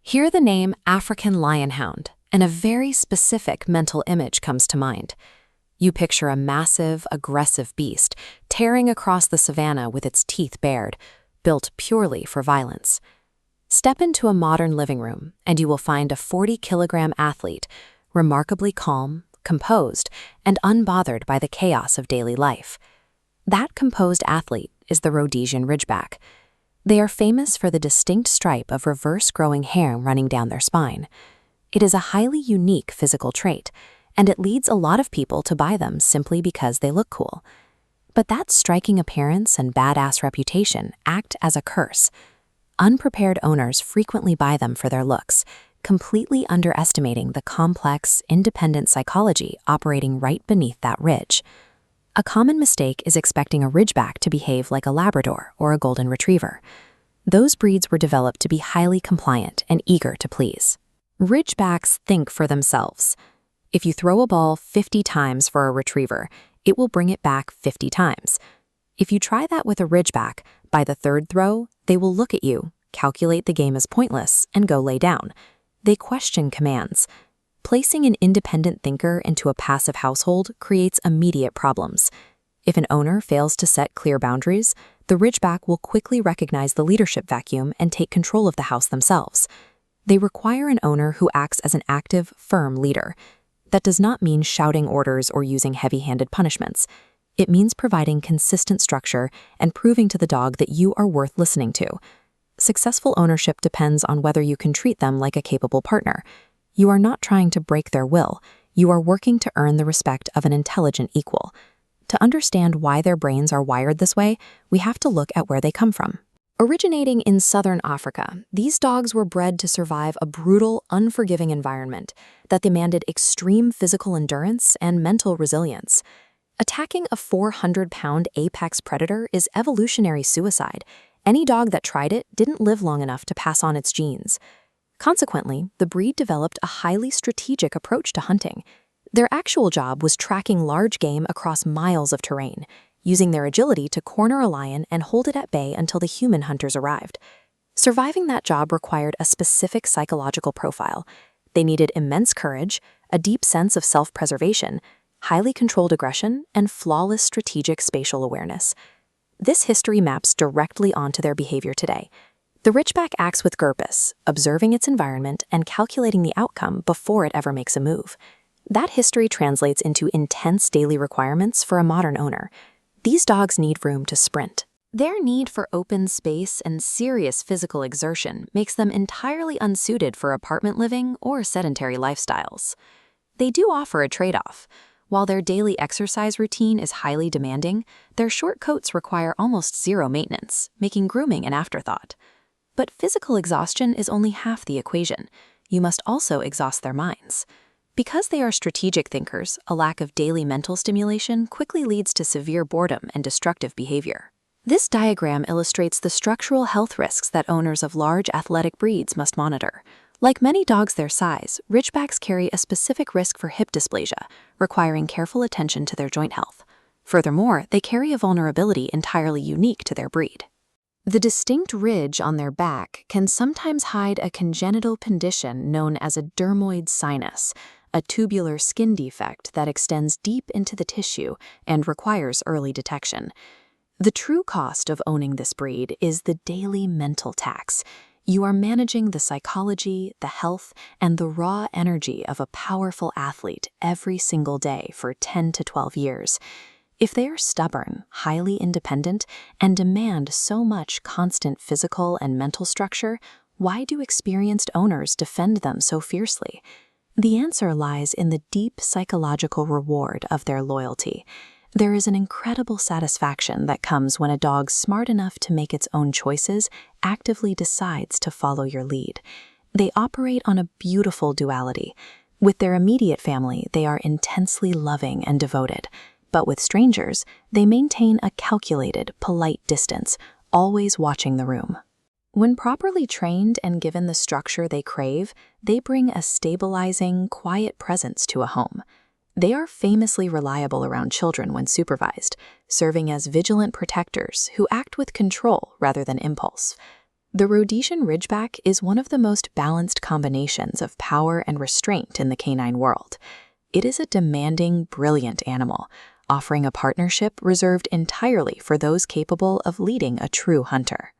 Hear the name African lionhound, and a very specific mental image comes to mind. You picture a massive, aggressive beast tearing across the savannah with its teeth bared, built purely for violence. Step into a modern living room, and you will find a 40-kilogram athlete, remarkably calm, composed, and unbothered by the chaos of daily life. That composed athlete is the Rhodesian Ridgeback. They are famous for the distinct stripe of reverse-growing hair running down their spine. It is a highly unique physical trait, and it leads a lot of people to buy them simply because they look cool. But that striking appearance and badass reputation act as a curse. Unprepared owners frequently buy them for their looks, completely underestimating the complex, independent psychology operating right beneath that ridge. A common mistake is expecting a Ridgeback to behave like a Labrador or a Golden Retriever. Those breeds were developed to be highly compliant and eager to please. Ridgebacks think for themselves. If you throw a ball 50 times for a Retriever, it will bring it back 50 times. If you try that with a Ridgeback, by the third throw, they will look at you, calculate the game as pointless, and go lay down. They question commands. Placing an independent thinker into a passive household creates immediate problems. If an owner fails to set clear boundaries, the Ridgeback will quickly recognize the leadership vacuum and take control of the house themselves. They require an owner who acts as an active, firm leader. That does not mean shouting orders or using heavy-handed punishments. It means providing consistent structure and proving to the dog that you are worth listening to. Successful ownership depends on whether you can treat them like a capable partner. You are not trying to break their will. You are working to earn the respect of an intelligent equal. To understand why their brains are wired this way, we have to look at where they come from. Originating in southern Africa, these dogs were bred to survive a brutal, unforgiving environment that demanded extreme physical endurance and mental resilience. Attacking a 400-pound apex predator is evolutionary suicide. Any dog that tried it didn't live long enough to pass on its genes. Consequently, the breed developed a highly strategic approach to hunting. Their actual job was tracking large game across miles of terrain, using their agility to corner a lion and hold it at bay until the human hunters arrived. Surviving that job required a specific psychological profile. They needed immense courage, a deep sense of self-preservation, highly controlled aggression, and flawless strategic spatial awareness. This history maps directly onto their behavior today. The Ridgeback acts with purpose, observing its environment and calculating the outcome before it ever makes a move. That history translates into intense daily requirements for a modern owner. These dogs need room to sprint. Their need for open space and serious physical exertion makes them entirely unsuited for apartment living or sedentary lifestyles. They do offer a trade-off. While their daily exercise routine is highly demanding, their short coats require almost zero maintenance, making grooming an afterthought. But physical exhaustion is only half the equation. You must also exhaust their minds. Because they are strategic thinkers, a lack of daily mental stimulation quickly leads to severe boredom and destructive behavior. This diagram illustrates the structural health risks that owners of large athletic breeds must monitor. Like many dogs their size, Ridgebacks carry a specific risk for hip dysplasia, requiring careful attention to their joint health. Furthermore, they carry a vulnerability entirely unique to their breed. The distinct ridge on their back can sometimes hide a congenital condition known as a dermoid sinus, a tubular skin defect that extends deep into the tissue and requires early detection. The true cost of owning this breed is the daily mental tax. You are managing the psychology, the health, and the raw energy of a powerful athlete every single day for 10 to 12 years. If they are stubborn, highly independent, and demand so much constant physical and mental structure, why do experienced owners defend them so fiercely? The answer lies in the deep psychological reward of their loyalty. There is an incredible satisfaction that comes when a dog smart enough to make its own choices actively decides to follow your lead. They operate on a beautiful duality. With their immediate family, they are intensely loving and devoted. But with strangers, they maintain a calculated, polite distance, always watching the room. When properly trained and given the structure they crave, they bring a stabilizing, quiet presence to a home. They are famously reliable around children when supervised, serving as vigilant protectors who act with control rather than impulse. The Rhodesian Ridgeback is one of the most balanced combinations of power and restraint in the canine world. It is a demanding, brilliant animal, offering a partnership reserved entirely for those capable of leading a true hunter.